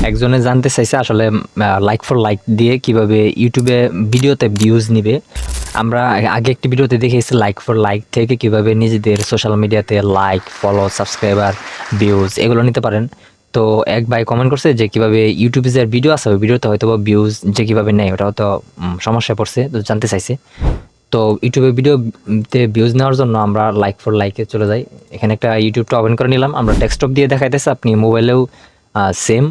একজনে জানতে চাইছে আসলে লাইক ফর লাইক দিয়ে কিভাবে ইউটিউবে ভিডিওতে ভিউজ নিবে। আমরা আগে একটি ভিডিওতে দেখিয়েছি লাইক ফর লাইক থেকে কিভাবে নিজেদের সোশ্যাল মিডিয়াতে লাইক, ফলো, সাবস্ক্রাইবার, ভিউজ এগুলো নিতে পারেন। তো এক ভাই কমেন্ট করছে যে কিভাবে ইউটিউবে যে ভিডিও আছে ওই ভিডিওতে হয়তো বা ভিউজ যে কিভাবে নেয় ওটাও তো সমস্যায় পড়ছে, তো জানতে চাইছে। তো ইউটিউবে ভিডিওতে ভিউজ নেওয়ার জন্য আমরা লাইক ফর লাইকে চলে যাই। এখানে একটা ইউটিউবটা ওপেন করে নিলাম, আমরা ডেস্কটপ দিয়ে দেখাইতেছে, আপনি মোবাইলেও সেম।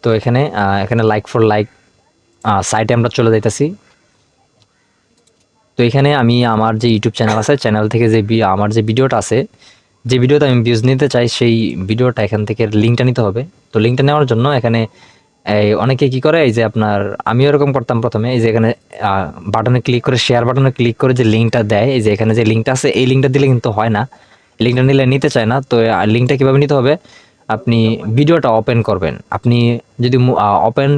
তো এখানে লাইক ফর লাইক সাইটে আমরা চলে যাইতেছি। তো এখানে আমি আমার যে ইউটিউব চ্যানেল আছে, চ্যানেল থেকে যে আমার যে ভিডিওটা আছে, যে ভিডিওতে আমি ভিউজ নিতে চাই সেই ভিডিওটা এখান থেকে লিঙ্কটা নিতে হবে। তো লিঙ্কটা নেওয়ার জন্য এখানে এই অনেকে কি করে, এই যে আপনার আমিও এরকম করতাম প্রথমে, এই যে এখানে বাটনে ক্লিক করে, শেয়ার বাটনে ক্লিক করে যে লিঙ্কটা দেয়, এই যে এখানে যে লিঙ্কটা আছে এই লিঙ্কটা দিলে কিন্তু হয় না, লিঙ্কটা নিলে নিতে চায় না। তো লিঙ্কটা কীভাবে নিতে হবে, আপনি ভিডিওটা ওপেন করবেন। আপনি যদি ওপেন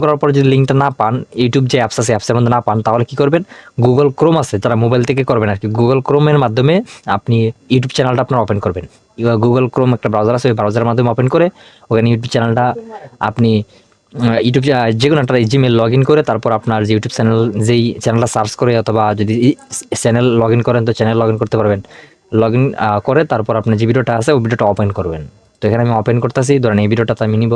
করার পর যদি লিঙ্কটা না পান, ইউটিউব যে অ্যাপস আছে অ্যাপসের মধ্যে না পান, তাহলে কি করবেন, গুগল ক্রোম আছে, যারা মোবাইল থেকে করবেন আর কি, গুগল ক্রোমের মাধ্যমে আপনি ইউটিউব চ্যানেলটা আপনার ওপেন করবেন। গুগল ক্রোম একটা ব্রাউজার আছে, ওই ব্রাউজারের মাধ্যমে ওপেন করে ওখানে ইউটিউব চ্যানেলটা আপনি ইউটিউব যে কোনো একটা জিমেল লগ ইন করে, তারপর আপনার যে ইউটিউব চ্যানেল, যেই চ্যানেলটা সার্চ করে, অথবা যদি চ্যানেল লগ ইন করেন তো চ্যানেল লগ ইন করতে পারবেন, লগ ইন করে তারপর আপনার যে ভিডিওটা আছে ওই ভিডিওটা ওপেন করবেন। তো এখানে আমি ওপেন করতেছি, ধরেন এই ভিডিওটা তো আমি নিব।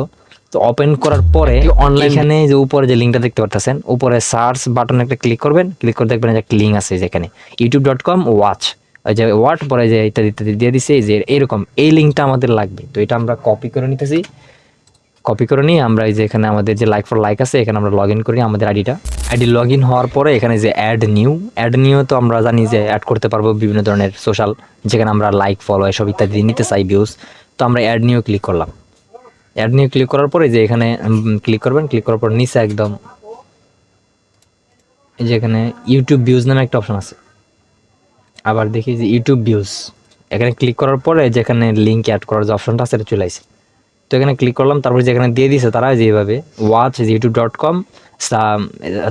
তো ওপেন করার পরে অনলাইন এখানে যে উপরে যে লিঙ্কটা দেখতে পারতেছেন, উপরে সার্চ বাটনে একটা ক্লিক করবেন, ক্লিক করে দেখবেন যে একটা লিঙ্ক আছে যেখানে youtube.com ওয়াচ, ওই যে ওয়াট পরে যে ইত্যাদি ইত্যাদি দিয়ে দিছে, যে এরকম এই লিঙ্কটা আমাদের লাগবে। তো এটা আমরা কপি করে নিতেছি, কপি করে নিয়ে আমরা এই যে এখানে আমাদের যে লাইক ফর লাইক আছে এখানে আমরা লগ ইন করি আমাদের আইডি লগ ইন হওয়ার পরে এখানে যে অ্যাড নিউ তো আমরা জানি যে অ্যাড করতে পারবো বিভিন্ন ধরনের সোশ্যাল, যেখানে আমরা লাইক, ফলো এসব ইত্যাদি নিতে চাই ভিউজ। তো আমরা অ্যাড নিউ ক্লিক করলাম। অ্যাড নিউ ক্লিক করার পরে যে এখানে ক্লিক করবেন, ক্লিক করার পর নিচে একদম এই যে এখানে ইউটিউব ভিউজ নামে একটা অপশন আছে, আবার দেখি যে ইউটিউব ভিউজ, এখানে ক্লিক করার পরে যেখানে লিঙ্ক অ্যাড করার যে অপশনটা আছে এটা চলে আসে। তো এখানে ক্লিক করলাম, তারপরে যেখানে দিয়ে দিছে তারা যেভাবে ওয়াচ youtube.com,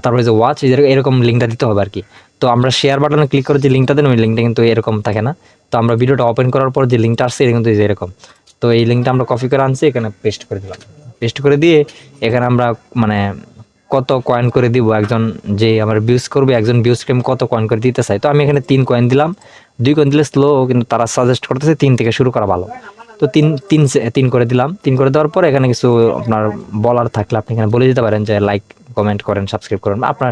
তারপরে যে ওয়াচ এরকম লিঙ্কটা দিতে হবে আর কি। তো আমরা শেয়ার বাটনে ক্লিক করে যে লিঙ্কটা দেন ওই লিঙ্কটা কিন্তু এরকম থাকে না। তো আমরা ভিডিওটা ওপেন করার পর যে লিঙ্কটা আসছে এটা কিন্তু এরকম। তো এই লিঙ্কটা আমরা কপি করে আনছি, এখানে পেস্ট করে দিলাম। পেস্ট করে দিয়ে এখানে আমরা মানে কত কয়েন করে দিব, একজন যে আমার ভিউজ করবে, একজন ভিউজকে আমি কত কয়েন করে দিতে চাই। তো আমি এখানে 3 কয়েন দিলাম, 2 কয়েন দিলে স্লো, কিন্তু তারা সাজেস্ট করতেছে 3 থেকে শুরু করা ভালো। তো তিন করে দিলাম। 3 করে দেওয়ার পর এখানে কিছু আপনার বলার থাকলে আপনি এখানে বলে দিতে পারেন যে লাইক, কমেন্ট করেন, সাবস্ক্রাইব করেন, আপনার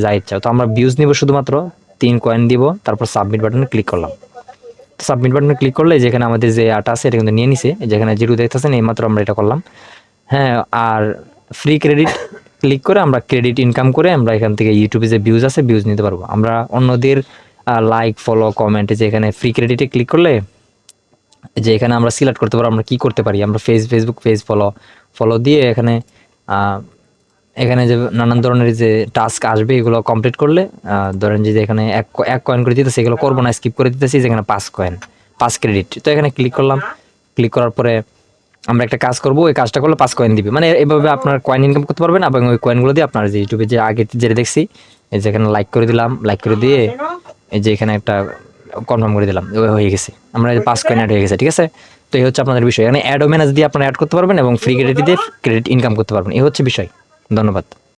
যা ইচ্ছা। তো আমরা ভিউজ নিব শুধুমাত্র, 3 কয়েন দিব, তারপর সাবমিট বাটনে ক্লিক করলাম। সাবমিট বাটনে ক্লিক করলে যেখানে আমাদের যে আটা আছে এটা কিন্তু নিয়ে নিছে, যেখানে জিরো দেখতেছেন এইমাত্র আমরা এটা করলাম। হ্যাঁ, আর ফ্রি ক্রেডিট ক্লিক করে আমরা ক্রেডিট ইনকাম করে আমরা এখান থেকে ইউটিউবে যে ভিউজ আছে ভিউজ নিতে পারবো। আমরা অন্যদের লাইক, ফলো, কমেন্ট, যে এখানে ফ্রি ক্রেডিটে ক্লিক করলে যে এখানে আমরা সিলেক্ট করতে পারবো আমরা কি করতে পারি। আমরা ফেসবুক পেজ ফলো দিয়ে এখানে এখানে যে নানান ধরনের যে টাস্ক আসবে এগুলো কমপ্লিট করলে ধরেন যে এখানে এক কয়েন করে দিতেছে, এগুলো করবো না, স্কিপ করে দিতেছি, যেখানে 5 কয়েন 5 ক্রেডিট। তো এখানে ক্লিক করলাম, ক্লিক করার পরে আমরা একটা কাজ করবো, ওই কাজটা করলে 5 কয়েন দিবে, মানে এভাবে আপনার কয়েন ইনকাম করতে পারবেন। এবং ওই কয়েনগুলো দিয়ে আপনার যে ইউটিউবে যে আগে যেটা দেখছি, এই যে এখানে লাইক করে দিলাম, লাইক করে দিয়ে এই যে এখানে একটা কনফার্ম করে দিলাম, হয়ে গেছে, আমরা 5 কয়েন অ্যাড হয়ে গেছে। ঠিক আছে, তো এই হচ্ছে আপনাদের বিষয়। এখানে অ্যাড ও ম্যানেজ দিয়ে আপনারা অ্যাড করতে পারবেন এবং ফ্রি ক্রেডিট দিয়ে ক্রেডিট ইনকাম করতে পারবেন, এই হচ্ছে বিষয়। ধন্যবাদ।